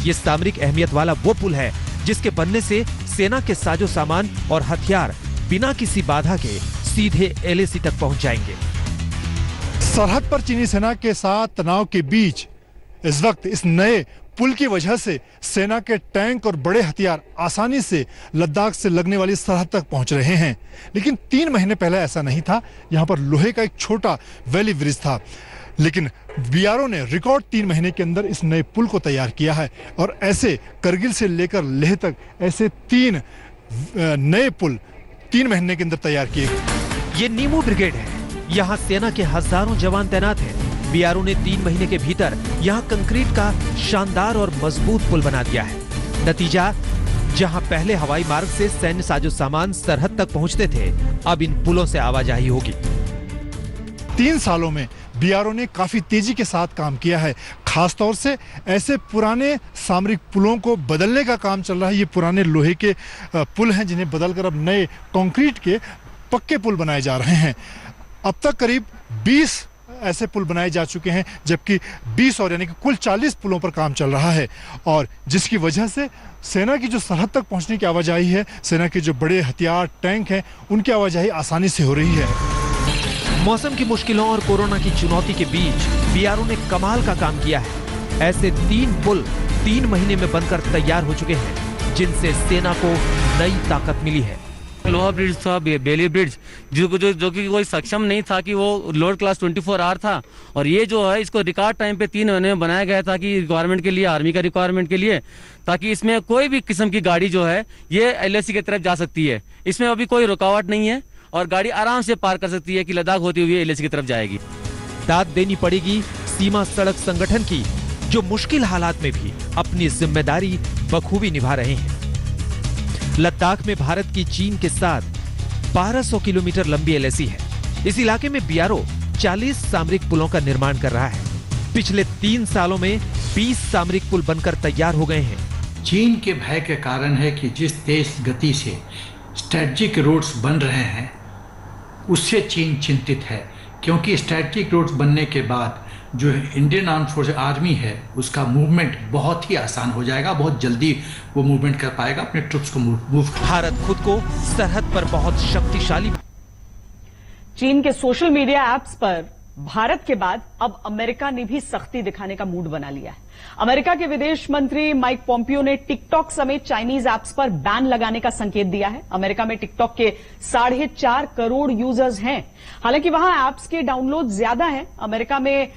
[SPEAKER 10] ये सामरिक अहमियत वाला वो पुल है जिसके बनने से सेना के साजो सामान और हथियार बिना किसी बाधा के सीधे LAC तक पहुंच जाएंगे।
[SPEAKER 4] सरहद पर चीनी सेना के साथ तनाव के बीच इस वक्त इस नए पुल की वजह से सेना के टैंक और बड़े हथियार आसानी से लद्दाख से लगने वाली सरहद तक पहुंच रहे हैं। लेकिन 3 महीने पहले ऐसा नहीं था। यहां पर लोहे का एक छोटा वैली ब्रिज था, लेकिन BRO ने रिकॉर्ड 3 महीने के अंदर इस नए पुल को तैयार किया है। और ऐसे करगिल से लेकर लेह तक ऐसे 3 नए पुल 3 महीने के अंदर तैयार किए गए।
[SPEAKER 10] ये नीमू ब्रिगेड है। यहाँ सेना के हजारों जवान तैनात हैं। BRO ने 3 महीने के भीतर यहाँ कंक्रीट का शानदार और मजबूत पुल बना दिया है। नतीजा, जहाँ पहले हवाई मार्ग से सैन्य साजो सामान सरहद तक पहुँचते थे, अब इन पुलों से आवाजाही होगी।
[SPEAKER 4] 3 सालों में BRO ने काफी तेजी के साथ काम किया है। खासतौर से ऐसे पुराने सामरिक पुलों को बदलने का काम चल रहा है। ये पुराने लोहे के पुल हैं जिन्हें बदलकर अब नए कंक्रीट के पक्के पुल बनाए जा रहे हैं। अब तक करीब 20 ऐसे पुल बनाए जा चुके हैं, जबकि 20 और यानी कि कुल 40 पुलों पर काम चल रहा है। और जिसकी वजह से सेना की जो सरहद तक पहुंचने की आवाजाही है, सेना के जो बड़े हथियार टैंक हैं, उनकी आवाजाही आसानी से हो रही है।
[SPEAKER 10] मौसम की मुश्किलों और कोरोना की चुनौती के बीच BRO ने कमाल का काम किया है। ऐसे 3 पुल 3 महीने में बनकर तैयार हो चुके हैं, जिनसे सेना को नई ताकत मिली है।
[SPEAKER 12] लोहा ब्रिज था, बेली ब्रिज, जो कि कोई सक्षम नहीं था कि वो लोड क्लास 24R था। और ये जो है इसको रिकॉर्ड टाइम पे 3 महीने में बनाया गया था कि रिक्वायरमेंट के लिए, आर्मी का रिक्वायरमेंट के लिए, ताकि इसमें कोई भी किस्म की गाड़ी जो है ये LAC की तरफ जा सकती है। इसमें अभी कोई रुकावट नहीं है और गाड़ी आराम से पार कर सकती है कि लद्दाख होती हुई LAC की तरफ जाएगी।
[SPEAKER 10] दाद देनी पड़ेगी सीमा सड़क संगठन की, जो मुश्किल हालात में भी अपनी जिम्मेदारी बखूबी निभा रहे हैं। लद्दाख में भारत की चीन के साथ 1200 किलोमीटर लंबी LAC है। इस इलाके में BRO 40 सामरिक पुलों का निर्माण कर रहा है। पिछले 3 सालों में 20 सामरिक पुल बनकर तैयार हो गए हैं।
[SPEAKER 13] चीन के भय के कारण है कि जिस तेज गति से स्ट्रेटजिक रोड्स बन रहे हैं, उससे चीन चिंतित है, क्योंकि स्ट्रेटजिक रोड्स बनने के बाद जो इंडियन आर्म्ड फोर्सेस आर्मी है, उसका मूवमेंट बहुत ही आसान हो जाएगा। बहुत जल्दी वो मूवमेंट कर पाएगा, अपने ट्रुप्स को मूव।
[SPEAKER 10] भारत खुद को सरहद पर बहुत शक्तिशाली।
[SPEAKER 1] चीन के सोशल मीडिया ऐप्स पर भारत के बाद अब अमेरिका ने भी सख्ती दिखाने का मूड बना लिया है। अमेरिका के विदेश मंत्री माइक पोम्पियो ने टिकटॉक समेत चाइनीज ऐप्स पर बैन लगाने का संकेत दिया है। अमेरिका में टिकटॉक के 4.5 करोड़ यूजर्स हैं। हालांकि वहां ऐप्स के डाउनलोड ज्यादा हैं। अमेरिका में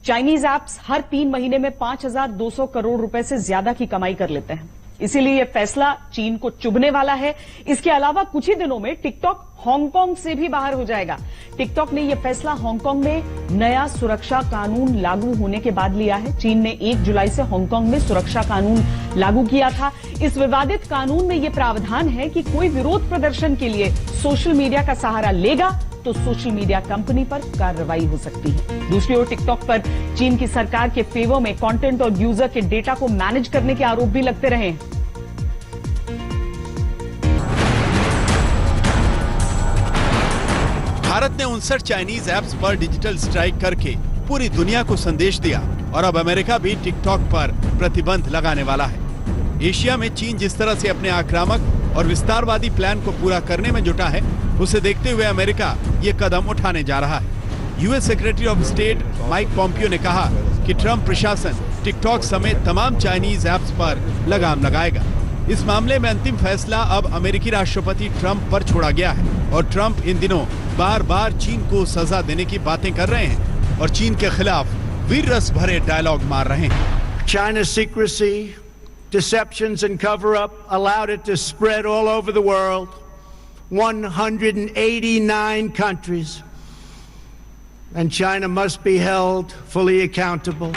[SPEAKER 1] चाइनीज ऐप्स हर 3 महीने में 5,200 करोड़ रुपए से ज्यादा की कमाई कर लेते हैं। इसीलिए यह फैसला चीन को चुभने वाला है। इसके अलावा कुछ ही दिनों में टिकटॉक हांगकांग से भी बाहर हो जाएगा। टिकटॉक ने यह फैसला हांगकांग में नया सुरक्षा कानून लागू होने के बाद लिया है। चीन ने 1 जुलाई से हांगकांग में सुरक्षा कानून लागू किया था। इस विवादित कानून में यह प्रावधान है कि कोई विरोध प्रदर्शन के लिए सोशल मीडिया का सहारा लेगा तो सोशल मीडिया कंपनी पर कार्रवाई हो सकती है। दूसरी ओर टिकटॉक पर चीन की सरकार के फेवर में कंटेंट और यूजर के डेटा को मैनेज करने के आरोप भी लगते रहे हैं।
[SPEAKER 2] भारत ने 59 चाइनीज ऐप्स पर डिजिटल स्ट्राइक करके पूरी दुनिया को संदेश दिया और अब अमेरिका भी टिकटॉक पर प्रतिबंध लगाने वाला है। एशिया में चीन जिस तरह से अपने आक्रामक और विस्तारवादी प्लान को पूरा करने में जुटा है, उसे देखते हुए अमेरिका ये कदम उठाने जा रहा है। US secretary of state Mike Pompeo ने कहा कि ट्रंप प्रशासन टिकटॉक समेत तमाम चाइनीज ऐप्स पर लगाम लगाएगा। इस मामले में अंतिम फैसला अब अमेरिकी राष्ट्रपति ट्रंप पर छोड़ा गया है और ट्रंप इन दिनों बार बार चीन को सजा देने की बातें कर रहे हैं और चीन के खिलाफ वीर रस भरे डायलॉग मार रहे हैं।
[SPEAKER 14] China's secrecy, deceptions and cover-up allowed it to spread all over the world, 189 countries, and China must be held fully accountable.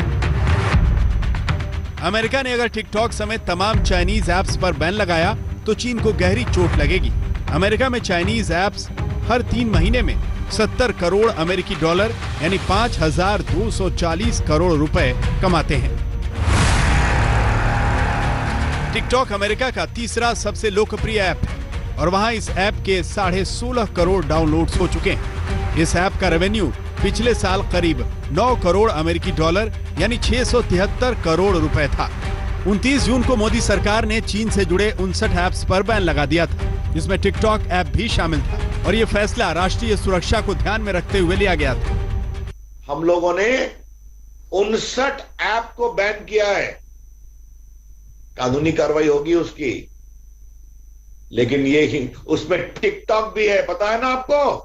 [SPEAKER 2] America ने अगर टिकटॉक समेत तमाम चाइनीज ऐप्स पर बैन लगाया तो चीन को गहरी चोट लगेगी। अमेरिका में चाइनीज ऐप्स हर 3 महीने में 70 करोड़ अमेरिकी डॉलर यानी 5,240 करोड़ रुपए कमाते हैं। टिकटॉक अमेरिका का तीसरा सबसे लोकप्रिय ऐप है और वहां इस ऐप के 16.5 करोड़ डाउनलोड्स हो चुके हैं। इस ऐप का रेवेन्यू पिछले साल करीब 9 करोड़ अमेरिकी डॉलर यानी 673 करोड़ रुपए था। 29 जून को मोदी सरकार ने चीन से जुड़े 59 ऐप्स पर बैन लगा दिया था, जिसमें टिकटॉक ऐप भी शामिल था और ये फैसला राष्ट्रीय सुरक्षा को ध्यान में रखते हुए लिया गया था।
[SPEAKER 15] हम लोगों ने 59 ऐप को बैन किया है, कानूनी कार्रवाई होगी उसकी, लेकिन ये उसमें टिकटॉक भी है, पता है ना आपको?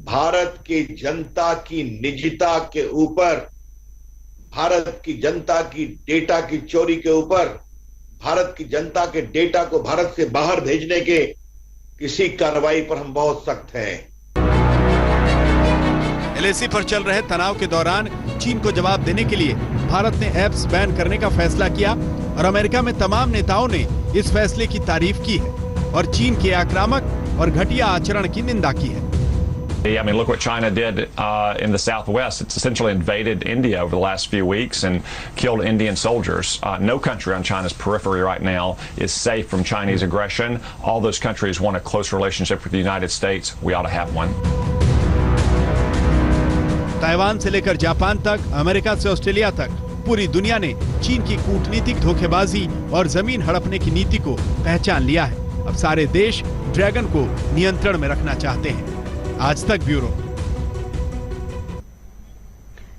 [SPEAKER 15] भारत की जनता की निजता के ऊपर, भारत की जनता की डेटा की चोरी के ऊपर, भारत की जनता के डेटा को भारत से बाहर भेजने के किसी कार्रवाई पर हम बहुत सख्त हैं।
[SPEAKER 2] एलएसी पर चल रहे तनाव के दौरान चीन को जवाब देने के लिए भारत ने ऐप्स बैन करने का फैसला किया और अमेरिका में तमाम नेताओं ने इस फैसले की तारीफ की है और चीन के आक्रामक और घटिया आचरण की निंदा की है।
[SPEAKER 16] I mean, look what China did in the southwest. It's essentially invaded India over the last few weeks and killed Indian soldiers. No country on China's periphery right now is safe from Chinese aggression. All those countries want a close relationship with the United States. We ought to have one.
[SPEAKER 2] Taiwan से लेकर Japan तक, America से Australia तक पूरी दुनिया ने चीन की कूटनीतिक धोखेबाजी और जमीन हड़पने की नीति को पहचान लिया है। अब सारे देश ड्रैगन को नियंत्रण में रखना चाहते हैं। आज तक ब्यूरो।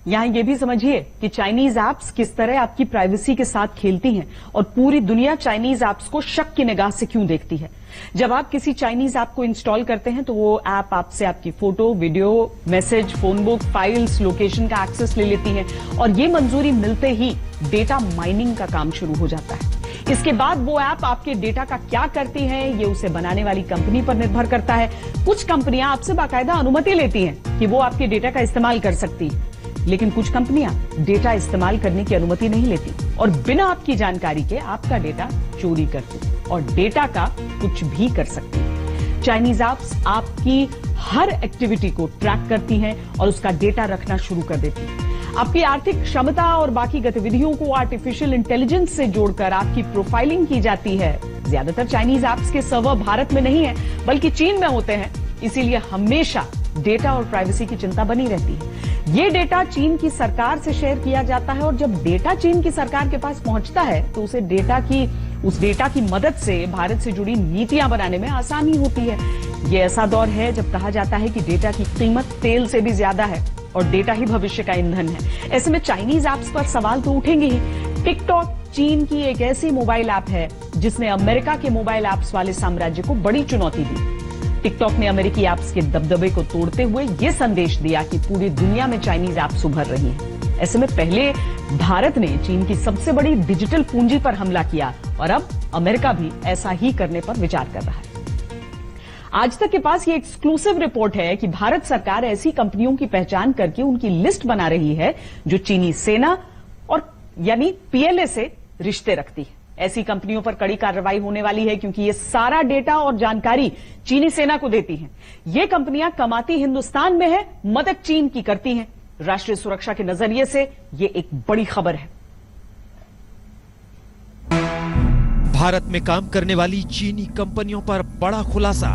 [SPEAKER 1] यहां ये भी समझिए कि चाइनीज ऐप्स किस तरह आपकी प्राइवेसी के साथ खेलती हैं और पूरी दुनिया चाइनीज ऐप्स को शक की निगाह से क्यों देखती है। जब आप किसी चाइनीज ऐप को इंस्टॉल करते हैं तो वो ऐप आपसे आपकी photo, video, message, phone book, files, location का एक्सेस ले लेती है और ये मंजूरी मिलते ही डेटा माइनिंग का काम शुरू हो जाता है। इसके बाद वो ऐप आपके डेटा का क्या करती है ये उसे बनाने वाली कंपनी पर निर्भर करता है। कुछ कंपनियां आपसे बाकायदा अनुमति लेती हैं कि वो आपके डेटा का इस्तेमाल कर सकती है, लेकिन कुछ कंपनियां डेटा इस्तेमाल करने की अनुमति नहीं लेती और बिना आपकी जानकारी के आपका डेटा चोरी करती और डेटा का कुछ भी कर सकती है। चाइनीज ऐप्स आपकी हर एक्टिविटी को ट्रैक करती हैं और उसका डेटा रखना शुरू कर देती है। आपकी आर्थिक क्षमता और बाकी गतिविधियों को आर्टिफिशियल इंटेलिजेंस से जोड़कर आपकी प्रोफाइलिंग की जाती है। ज्यादातर चाइनीज ऐप्स के सर्वर भारत में नहीं है बल्कि चीन में होते हैं, इसीलिए हमेशा डेटा और प्राइवेसी की चिंता बनी रहती है। ये डेटा चीन की सरकार से शेयर किया जाता है और जब डेटा चीन की सरकार के पास पहुंचता है तो उस डेटा की मदद से भारत से जुड़ी नीतियां बनाने में आसानी होती है। ये ऐसा दौर है जब कहा जाता है कि डेटा की कीमत तेल से भी ज्यादा है और डेटा ही भविष्य का ईंधन है। ऐसे में चाइनीज ऐप्स पर सवाल तो उठेंगे ही। टिकटॉक चीन की एक ऐसी मोबाइल ऐप है जिसने अमेरिका के मोबाइल ऐप्स वाले साम्राज्य को बड़ी चुनौती दी। टिकटॉक ने अमेरिकी ऐप्स के दबदबे को तोड़ते हुए यह संदेश दिया कि पूरी दुनिया में चाइनीज ऐप्स उभर रही हैं। ऐसे में पहले भारत ने चीन की सबसे बड़ी डिजिटल पूंजी पर हमला किया और अब अमेरिका भी ऐसा ही करने पर विचार कर रहा है। आज तक के पास ये एक्सक्लूसिव रिपोर्ट है कि भारत सरकार ऐसी कंपनियों की पहचान करके उनकी लिस्ट बना रही है जो चीनी सेना और यानी पीएलए से रिश्ते रखती है। ऐसी कंपनियों पर कड़ी कार्रवाई होने वाली है क्योंकि ये सारा डेटा और जानकारी चीनी सेना को देती हैं। ये कंपनियां कमाती हिंदुस्तान में है, मदद चीन की करती हैं। राष्ट्रीय सुरक्षा के नजरिए से ये एक बड़ी खबर है।
[SPEAKER 10] भारत में काम करने वाली चीनी कंपनियों पर बड़ा खुलासा।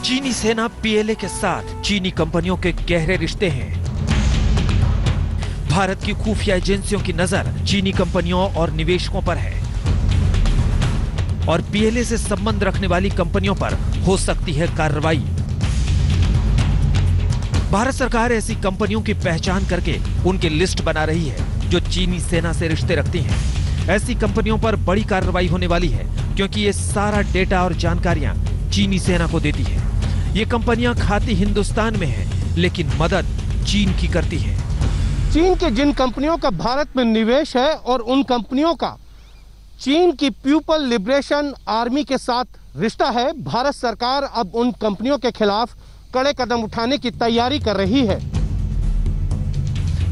[SPEAKER 10] चीनी सेना पीएलए के साथ चीनी कंपनियों के गहरे रिश्ते हैं। भारत की खुफिया एजेंसियों की नजर चीनी कंपनियों और निवेशकों पर है और पीएलए से संबंध रखने वाली कंपनियों पर हो सकती है कार्रवाई। भारत सरकार ऐसी कंपनियों की पहचान करके उनकी लिस्ट बना रही है जो चीनी सेना से रिश्ते रखती हैं। ऐसी कंपनियों पर बड़ी कार्रवाई होने वाली है क्योंकि ये सारा डेटा और जानकारियां चीनी सेना को देती है। ये कंपनियां खाती हिंदुस्तान में हैं, लेकिन मदद चीन की करती है।
[SPEAKER 17] चीन के जिन कंपनियों का भारत में निवेश है और उन कंपनियों का चीन की पीपल लिबरेशन आर्मी के साथ रिश्ता है, भारत सरकार अब उन कंपनियों के खिलाफ कड़े कदम उठाने की तैयारी कर रही है।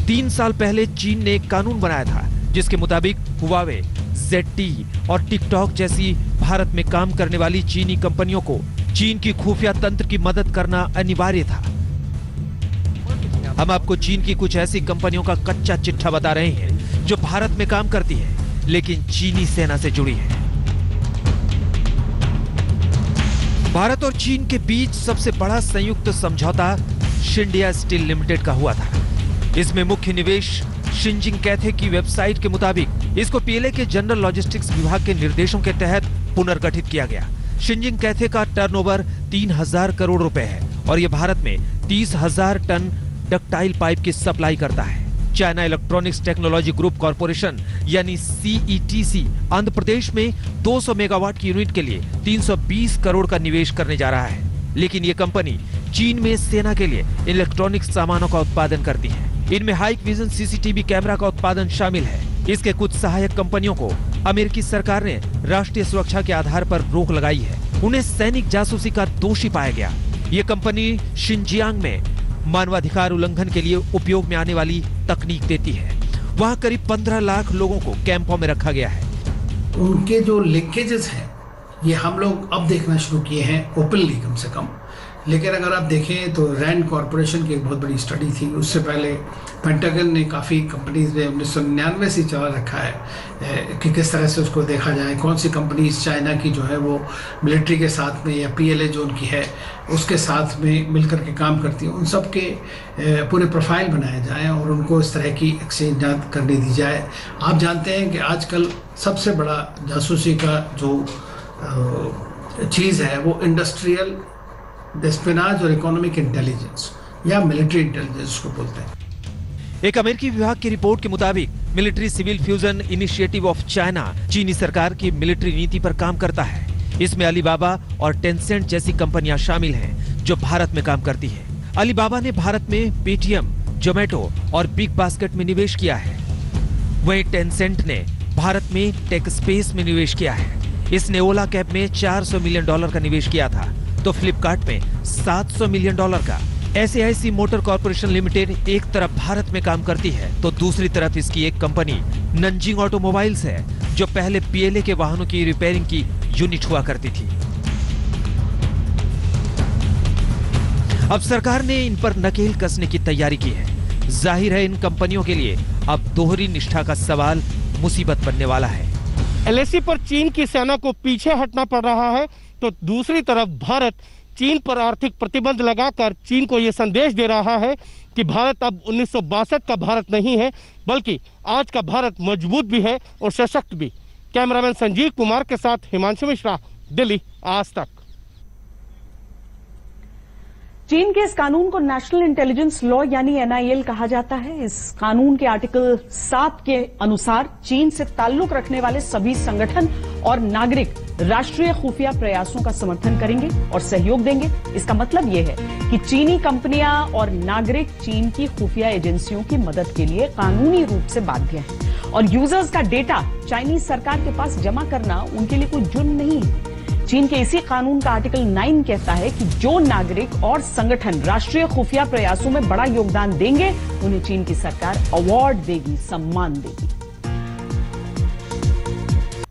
[SPEAKER 10] 3 साल पहले चीन ने एक कानून बनाया था जिसके मुताबिक हुआवे, ZTE और टिकटॉक जैसी भारत में काम करने वाली चीनी कंपनियों को चीन की खुफिया तंत्र की मदद करना अनिवार्य था। हम आपको चीन की कुछ ऐसी कंपनियों का कच्चा चिट्ठा बता रहे हैं जो भारत में काम करती है लेकिन चीनी सेना से जुड़ी है। भारत और चीन के बीच सबसे बड़ा संयुक्त समझौता शिंडिया स्टील लिमिटेड का हुआ था। इसमें मुख्य निवेश शिनजिंग कैथे की वेबसाइट के मुताबिक इसको पीएलए के जनरल लॉजिस्टिक्स विभाग के निर्देशों के तहत पुनर्गठित किया गया। शिनजिंग कैथे का टर्नओवर 3000 करोड़ रुपए है और यह भारत में 30,000 टन डक्टाइल पाइप की सप्लाई करता है। China electronics technology group corporation यानी CETC आंध्र प्रदेश में 200 मेगावाट की यूनिट के लिए 320 करोड़ का निवेश करने जा रहा है, लेकिन यह कंपनी चीन में सेना के लिए इलेक्ट्रॉनिक्स सामानों का उत्पादन करती है। इनमें हाइक विजन CCTV कैमरा का उत्पादन शामिल है। इसके कुछ सहायक कंपनियों को अमेरिकी सरकार ने राष्ट्रीय सुरक्षा के आधार पर रोक लगाई है। उन्हें सैनिक जासूसी का दोषी पाया गया। ये कंपनी शिनजियांग में मानवाधिकार उल्लंघन के लिए उपयोग में आने वाली तकनीक देती है। वहां करीब 15 लाख लोगों को कैंपों में रखा गया है।
[SPEAKER 18] उनके जो लिंकेजेस हैं ये हम लोग अब देखना शुरू किए हैं ओपनली कम से कम, लेकिन अगर आप देखें तो रैंड कॉरपोरेशन की एक बहुत बड़ी स्टडी थी। उससे पहले पेंटागन ने काफ़ी कंपनीज ने 1999 से चला रखा है कि किस तरह से उसको देखा जाए, कौन सी कंपनीज चाइना की जो है वो मिलिट्री के साथ में या पीएलए जो उनकी है उसके साथ में मिलकर के काम करती है, उन सब के पूरे प्रोफाइल बनाए जाएँ और उनको इस तरह की एक्सचेंज करने दी जाए। आप जानते हैं कि आजकल सबसे बड़ा जासूसी का जो चीज़ है वो इंडस्ट्रियल एस्पिनाज और इकोनॉमिक इंटेलिजेंस या मिलिट्री इंटेलिजेंस को बोलते हैं।
[SPEAKER 10] एक अमेरिकी विभाग की रिपोर्ट के मुताबिक military civil fusion initiative of China चीनी सरकार की मिलिट्री नीति पर काम करता है। इसमें अलीबाबा और टेंसेंट जैसी कंपनियां शामिल हैं जो भारत में काम करती है। अलीबाबा ने भारत में पेटीएम, जोमेटो और बिग बास्केट में निवेश किया है। वहीं टेंसेंट ने भारत में टेकस्पेस में निवेश किया है। इसने ओला कैब में $400 मिलियन का निवेश किया था तो फ्लिपकार्ट में $700 मिलियन का। SAIC मोटर कॉर्पोरेशन लिमिटेड एक तरफ भारत में काम करती है तो दूसरी तरफ इसकी एक कंपनी नंजिंग ऑटोमोबाइल्स है जो पहले पीएलए के वाहनों की रिपेयरिंग की यूनिट हुआ करती थी। अब सरकार ने इन पर नकेल कसने की तैयारी की है। जाहिर है इन कंपनियों के लिए अब दोहरी निष्ठा का सवाल मुसीबत बनने वाला है।
[SPEAKER 17] LAC पर चीन की सेना को पीछे हटना पड़ रहा है तो दूसरी तरफ भारत चीन पर आर्थिक प्रतिबंध लगाकर चीन को यह संदेश दे रहा है कि भारत अब 1962 का भारत नहीं है बल्कि आज का भारत मजबूत भी है और सशक्त भी। कैमरामैन संजीव कुमार के साथ हिमांशु मिश्रा, दिल्ली, आज तक।
[SPEAKER 1] चीन के इस कानून को नेशनल इंटेलिजेंस लॉ यानी NIL कहा जाता है। इस कानून के आर्टिकल 7 के अनुसार चीन से ताल्लुक रखने वाले सभी संगठन और नागरिक राष्ट्रीय खुफिया प्रयासों का समर्थन करेंगे और सहयोग देंगे। इसका मतलब यह है कि चीनी कंपनियां और नागरिक चीन की खुफिया एजेंसियों की मदद के लिए कानूनी रूप से बाध्य हैं और यूजर्स का डेटा चाइनीज सरकार के पास जमा करना उनके लिए कोई जुर्म नहीं है। चीन के इसी कानून का आर्टिकल 9 कहता है कि जो नागरिक और संगठन राष्ट्रीय खुफिया प्रयासों में बड़ा योगदान देंगे उन्हें चीन की सरकार अवार्ड देगी, सम्मान देगी।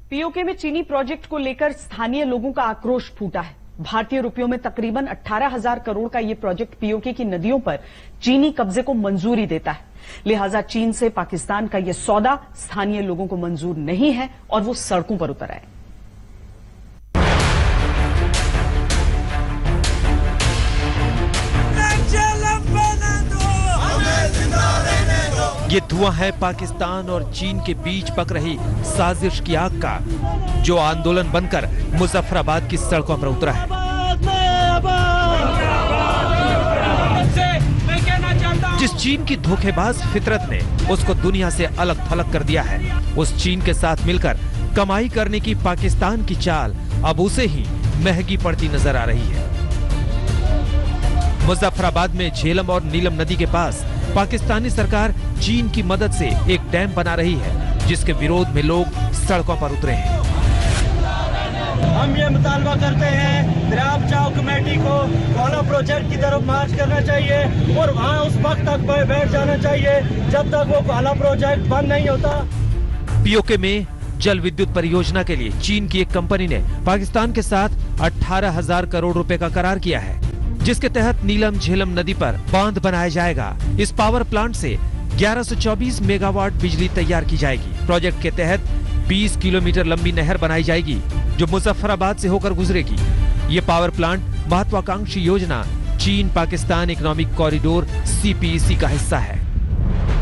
[SPEAKER 1] पीओके में चीनी प्रोजेक्ट को लेकर स्थानीय लोगों का आक्रोश फूटा है। भारतीय रुपयों में तकरीबन 18,000 करोड़ का यह प्रोजेक्ट पीओके की नदियों पर चीनी कब्जे को मंजूरी देता है। लिहाजा चीन से पाकिस्तान का यह सौदा स्थानीय लोगों को मंजूर नहीं है और वो सड़कों पर उतर आए।
[SPEAKER 10] ये धुआं है पाकिस्तान और चीन के बीच पक रही साजिश की आग का, जो आंदोलन बनकर मुजफ्फराबाद की सड़कों पर उतरा है। जिस चीन की धोखेबाज फितरत ने उसको दुनिया से अलग थलग कर दिया है, उस चीन के साथ मिलकर कमाई करने की पाकिस्तान की चाल अब उसे ही महंगी पड़ती नजर आ रही है। मुजफ्फराबाद में झेलम और नीलम नदी के पास पाकिस्तानी सरकार चीन की मदद से एक डैम बना रही है, जिसके विरोध में लोग सड़कों पर उतरे हैं।
[SPEAKER 19] हम ये मुतालबा करते हैं दरिया बचाओ कमेटी को कोला प्रोजेक्ट की तरफ मार्च करना चाहिए और वहाँ उस वक्त तक बैठ जाना चाहिए जब तक वो कोला प्रोजेक्ट बंद नहीं होता।
[SPEAKER 10] पीओके में जल विद्युत परियोजना के लिए चीन की एक कंपनी ने पाकिस्तान के साथ 18,000 करोड़ रुपए का करार किया है, जिसके तहत नीलम झेलम नदी पर बांध बनाया जाएगा। इस पावर प्लांट से 1124 मेगावाट बिजली तैयार की जाएगी। प्रोजेक्ट के तहत 20 किलोमीटर लंबी नहर बनाई जाएगी जो मुजफ्फराबाद से होकर गुजरेगी। ये पावर प्लांट महत्वाकांक्षी योजना चीन पाकिस्तान इकोनॉमिक कॉरिडोर सीपीईसी का हिस्सा है।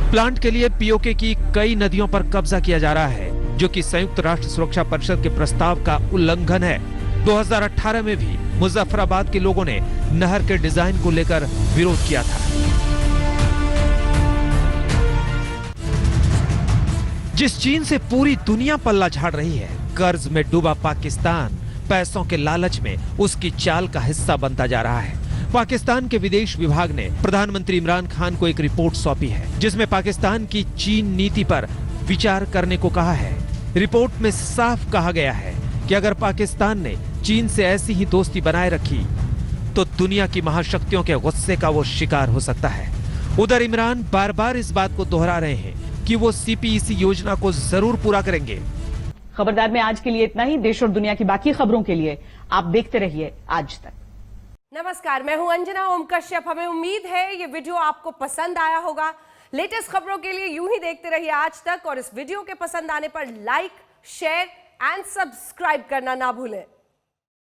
[SPEAKER 10] प्लांट के लिए पीओके की कई नदियों पर कब्जा किया जा रहा है, जो कि संयुक्त राष्ट्र सुरक्षा परिषद के प्रस्ताव का उल्लंघन है। 2018 में भी मुजफ्फराबाद के लोगों ने नहर के डिजाइन को लेकर विरोध किया था। जिस चीन से पूरी दुनिया पल्ला झाड़ रही है, कर्ज में डूबा पाकिस्तान पैसों के लालच में उसकी चाल का हिस्सा बनता जा रहा है। पाकिस्तान के विदेश विभाग ने प्रधानमंत्री इमरान खान को एक रिपोर्ट सौंपी है, जिसमें पाकिस्तान की चीन नीति पर विचार करने को कहा है। रिपोर्ट में साफ कहा गया है कि अगर पाकिस्तान ने चीन से ऐसी ही दोस्ती बनाए रखी तो दुनिया की महाशक्तियों के गुस्से का वो शिकार हो सकता है। उधर इमरान बार बार इस बात को दोहरा रहे हैं कि वो सीपीईसी योजना को जरूर पूरा करेंगे।
[SPEAKER 1] खबरदार में आज के लिए इतना ही। देश और दुनिया की बाकी खबरों के लिए आप देखते रहिए आज तक।
[SPEAKER 20] नमस्कार, मैं हूं अंजना ओम कश्यप। हमें उम्मीद है ये वीडियो आपको पसंद आया होगा। लेटेस्ट खबरों के लिए यूं ही देखते रहिए आज तक, और इस वीडियो के पसंद आने पर लाइक, शेयर एंड सब्सक्राइब करना ना भूलें।